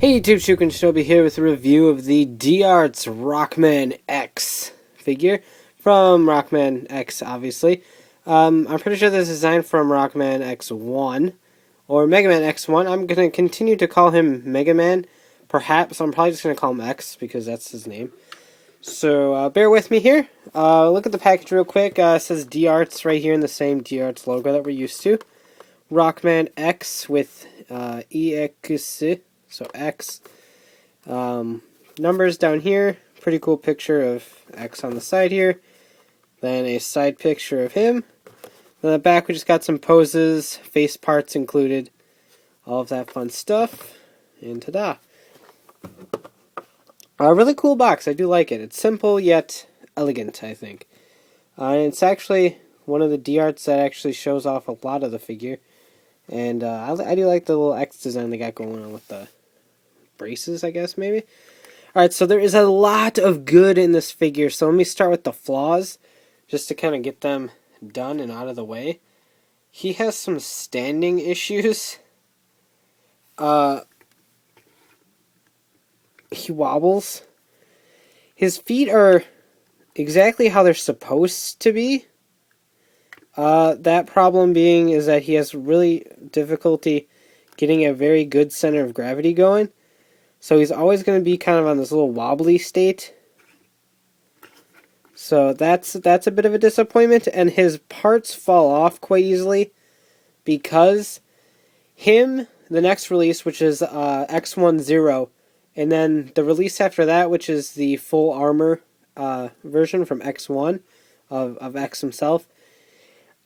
Hey YouTube, Shuken Shinobi here with a review of the D-Arts Rockman X figure from Rockman X, obviously. I'm pretty sure this is designed from Rockman X1 or Megaman X1. I'm going to continue to call him Megaman. Perhaps I'm probably just going to call him X because that's his name. So bear with me here. Look at the package real quick. It says D-Arts right here in the same D-Arts logo that we're used to. Rockman X with EX. So X. Numbers down here. Pretty cool picture of X on the side here. Then a side picture of him. Then the back we just got some poses, face parts included. All of that fun stuff. And ta-da. A really cool box. I do like it. It's simple yet elegant, I think. It's actually one of the D-Arts that actually shows off a lot of the figure. And I do like the little X design they got going on with the braces, I guess, maybe. Alright, so there is a lot of good in this figure, so let me start with the flaws, just to kind of get them done and out of the way. He has some standing issues. He wobbles. His feet are exactly how they're supposed to be. That problem being is that he has really difficulty getting a very good center of gravity going. So he's always going to be kind of on this little wobbly state. So that's a bit of a disappointment. And his parts fall off quite easily because the next release, which is X10, and then the release after that, which is the full armor version from X1 of X himself,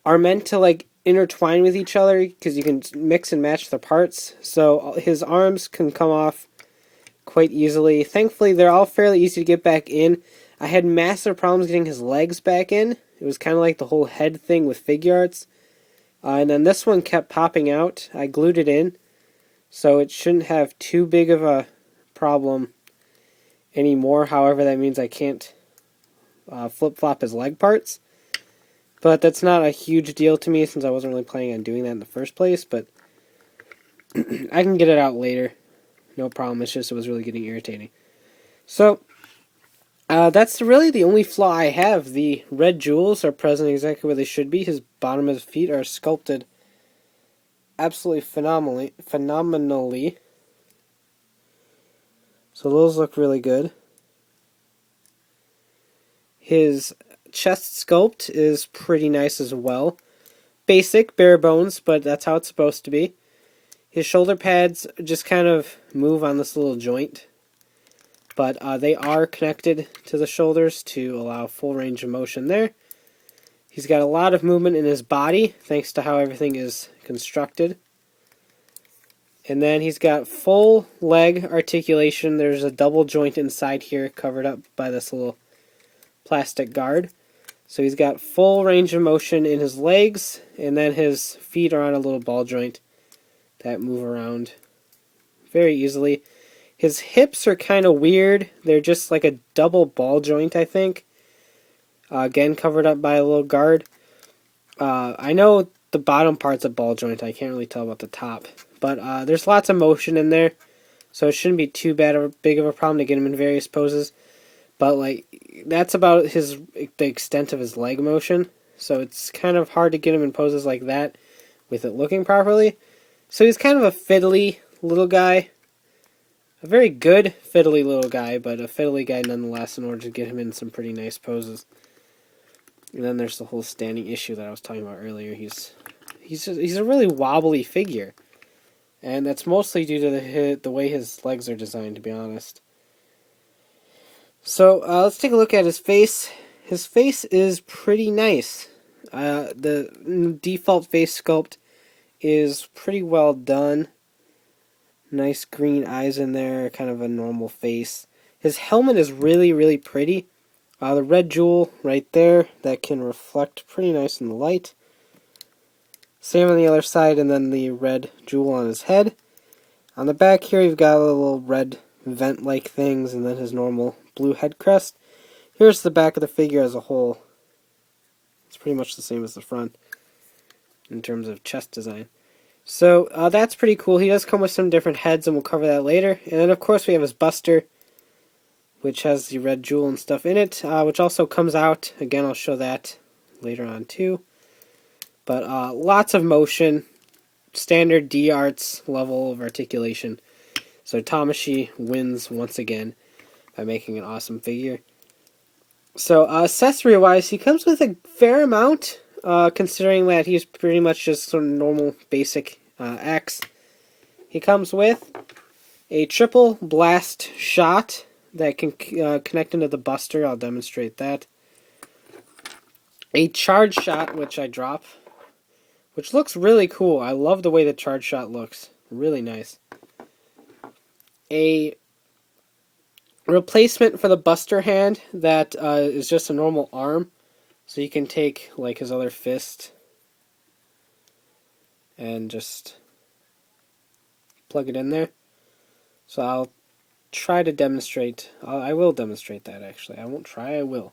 are meant to like intertwine with each other because you can mix and match the parts. So his arms can come off quite easily. Thankfully, they're all fairly easy to get back in. I had massive problems getting his legs back in. It was kind of like the whole head thing with Figuarts. And then this one kept popping out. I glued it in, so it shouldn't have too big of a problem anymore. However, that means I can't flip-flop his leg parts. But that's not a huge deal to me since I wasn't really planning on doing that in the first place. But I can get it out later. No problem, it's just it was really getting irritating. So, that's really the only flaw I have. The red jewels are present exactly where they should be. His bottom of his feet are sculpted absolutely phenomenally. So those look really good. His chest sculpt is pretty nice as well. Basic, bare bones, but that's how it's supposed to be. His shoulder pads just kind of move on this little joint, but they are connected to the shoulders to allow full range of motion there. He's got a lot of movement in his body, thanks to how everything is constructed. And then he's got full leg articulation. There's a double joint inside here covered up by this little plastic guard. So he's got full range of motion in his legs, and then his feet are on a little ball joint that move around very easily. His hips are kind of weird. They're just like a double ball joint, I think. Again, covered up by a little guard. I know the bottom part's a ball joint. I can't really tell about the top. But there's lots of motion in there, so it shouldn't be too big of a problem to get him in various poses. But like that's about the extent of his leg motion. So it's kind of hard to get him in poses like that with it looking properly. So he's kind of a fiddly little guy. A very good fiddly little guy, but a fiddly guy nonetheless in order to get him in some pretty nice poses. And then there's the whole standing issue that I was talking about earlier. He's a really wobbly figure. And that's mostly due to the way his legs are designed, to be honest. So let's take a look at his face. His face is pretty nice. The default face sculpt is pretty well done. Nice green eyes in there, kind of a normal face. His helmet is really, really pretty. The red jewel right there, that can reflect pretty nice in the light. Same on the other side, and then the red jewel on his head. On the back here, you've got a little red vent-like things, and then his normal blue head crest. Here's the back of the figure as a whole. It's pretty much the same as the front in terms of chest design. So that's pretty cool. He does come with some different heads, and we'll cover that later. And then, of course, we have his Buster, which has the red jewel and stuff in it, which also comes out. Again, I'll show that later on, too. But lots of motion, standard D-Arts level of articulation. So Tamashi wins once again by making an awesome figure. So accessory-wise, he comes with a fair amount, considering that he's pretty much just sort of normal, basic X. He comes with a triple blast shot that can connect into the Buster. I'll demonstrate that. A charge shot, which I drop, which looks really cool. I love the way the charge shot looks. Really nice. A replacement for the Buster hand that is just a normal arm. So you can take like his other fist and just plug it in there. So I'll try to demonstrate. I will demonstrate that actually. I won't try, I will.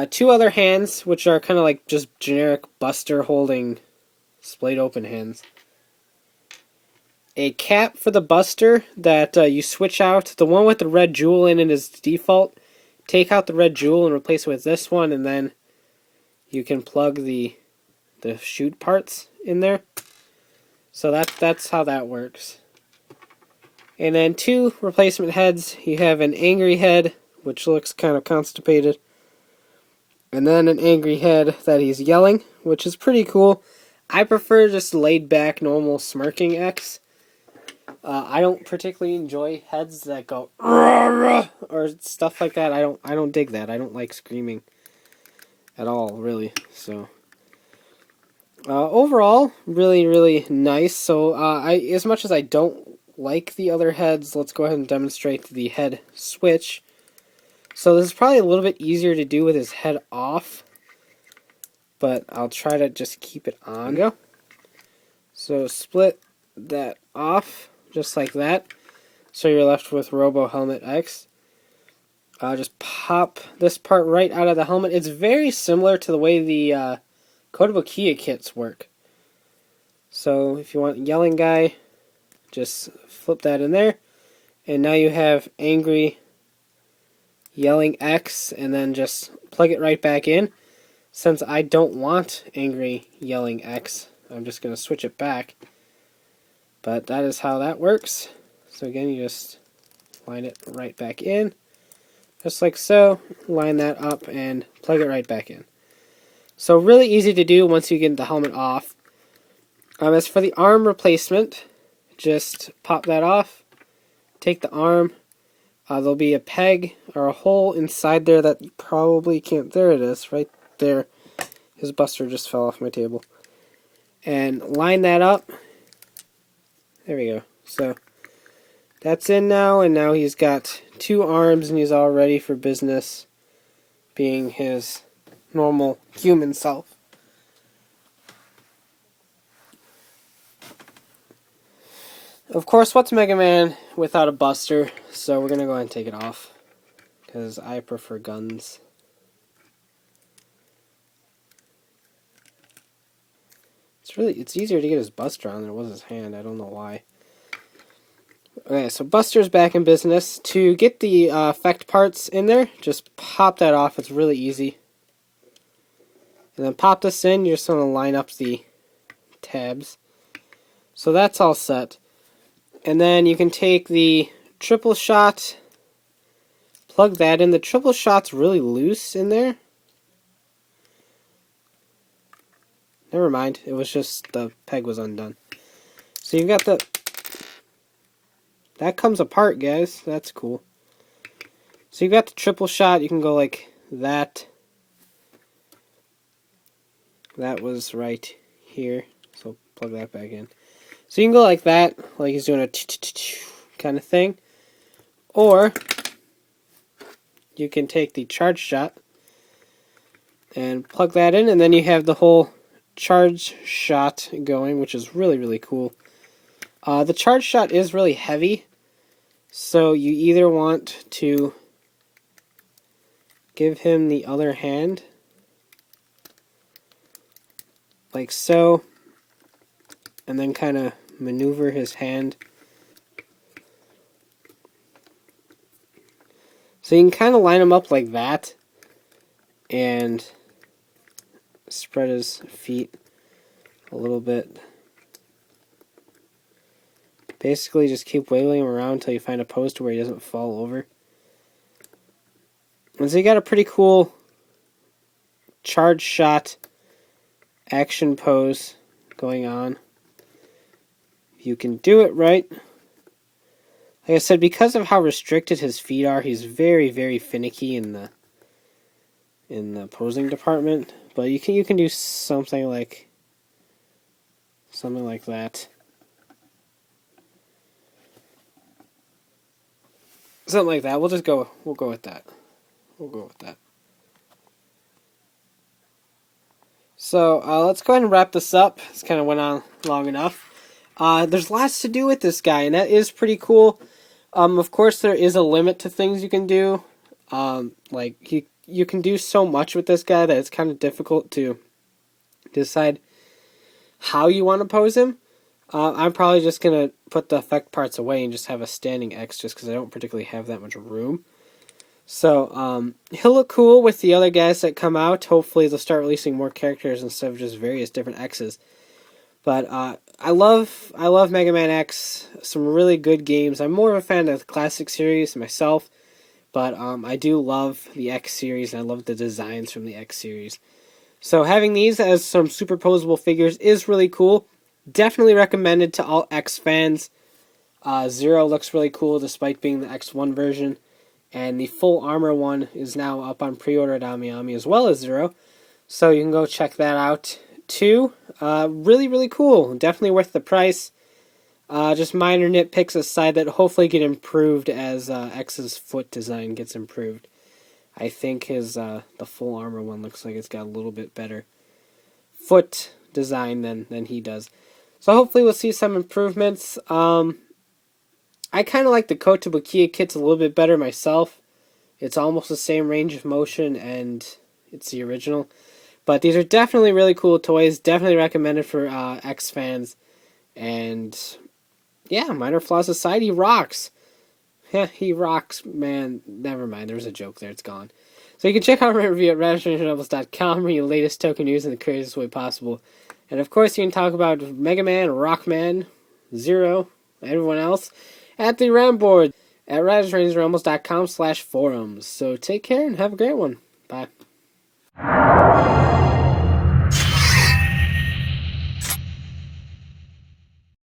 Two other hands, which are kind of like just generic Buster holding splayed open hands. A cap for the Buster that you switch out. The one with the red jewel in it is default. Take out the red jewel and replace it with this one, and then you can plug the shoot parts in there. So that's how that works. And then two replacement heads. You have an angry head, which looks kind of constipated. And then an angry head that he's yelling, which is pretty cool. I prefer just laid back, normal smirking X. I don't particularly enjoy heads that go or stuff like that. I don't dig that. I don't like screaming at all, really. So overall, really nice. So as much as I don't like the other heads, let's go ahead and demonstrate the head switch. So this is probably a little bit easier to do with his head off, but I'll try to just keep it on. Go. So split that off, just like that. So you're left with Robo Helmet X. Just pop this part right out of the helmet. It's very similar to the way the Kotobukiya kits work. So if you want Yelling Guy, just flip that in there. And now you have Angry Yelling X, and then just plug it right back in. Since I don't want Angry Yelling X, I'm just going to switch it back. But that is how that works. So again, you just line it right back in. Just like so. Line that up and plug it right back in. So really easy to do once you get the helmet off. As for the arm replacement, just pop that off. Take the arm. There'll be a peg or a hole inside there that you probably can't. There it is, right there. His Buster just fell off my table. And line that up. There we go. So that's in now, and now he's got two arms and he's all ready for business, being his normal human self. Of course, what's Mega Man without a Buster? So we're going to go ahead and take it off, because I prefer guns. It's easier to get his Buster on than it was his hand. I don't know why. Okay, so Buster's back in business. To get the effect parts in there, just pop that off. It's really easy. And then pop this in. You're just going to line up the tabs. So that's all set. And then you can take the triple shot, plug that in. The triple shot's really loose in there. Never mind, it was just the peg was undone. So you've got the... That comes apart, guys. That's cool. So you've got the triple shot. You can go like that. That was right here. So plug that back in. So you can go like that, like he's doing a kind of thing. Or you can take the charge shot and plug that in, and then you have the whole charge shot going, which is really cool. The charge shot is really heavy, so you either want to give him the other hand, like so, and then kind of maneuver his hand. So you can kind of line him up like that and spread his feet a little bit. Basically just keep wiggling him around until you find a pose to where he doesn't fall over. And so you got a pretty cool charge shot action pose going on. If you can do it right. Like I said, because of how restricted his feet are, he's very, very finicky in the posing department. But you can do something like that. Something like that. We'll go with that. We'll go with that. So let's go ahead and wrap this up. This kind of went on long enough. There's lots to do with this guy, and that is pretty cool. Of course, there is a limit to things you can do. Like you can do so much with this guy that it's kind of difficult to decide how you want to pose him. I'm probably just going to put the effect parts away and just have a standing X just because I don't particularly have that much room. So he'll look cool with the other guys that come out. Hopefully they'll start releasing more characters instead of just various different X's. But I love Mega Man X. Some really good games. I'm more of a fan of the classic series myself. But I do love the X series, and I love the designs from the X series. So having these as some superposable figures is really cool. Definitely recommended to all X fans. Zero looks really cool despite being the X1 version. And the full armor one is now up on pre-order at AmiAmi as well as Zero. So you can go check that out too. Really, really cool. Definitely worth the price. Just minor nitpicks aside that hopefully get improved as X's foot design gets improved. I think his the full armor one looks like it's got a little bit better foot design than he does. So hopefully we'll see some improvements. I kind of like the Kotobukiya kits a little bit better myself. It's almost the same range of motion and it's the original. But these are definitely really cool toys. Definitely recommended for X fans. And yeah, minor flaws aside, he rocks. Yeah, he rocks, man. Never mind, there was a joke there. It's gone. So you can check out my review at radishnovels.com for your latest token news in the craziest way possible. And of course, you can talk about Mega Man, Rockman, Zero, everyone else at the RAM board at radishnovels.com/forums. So take care and have a great one. Bye.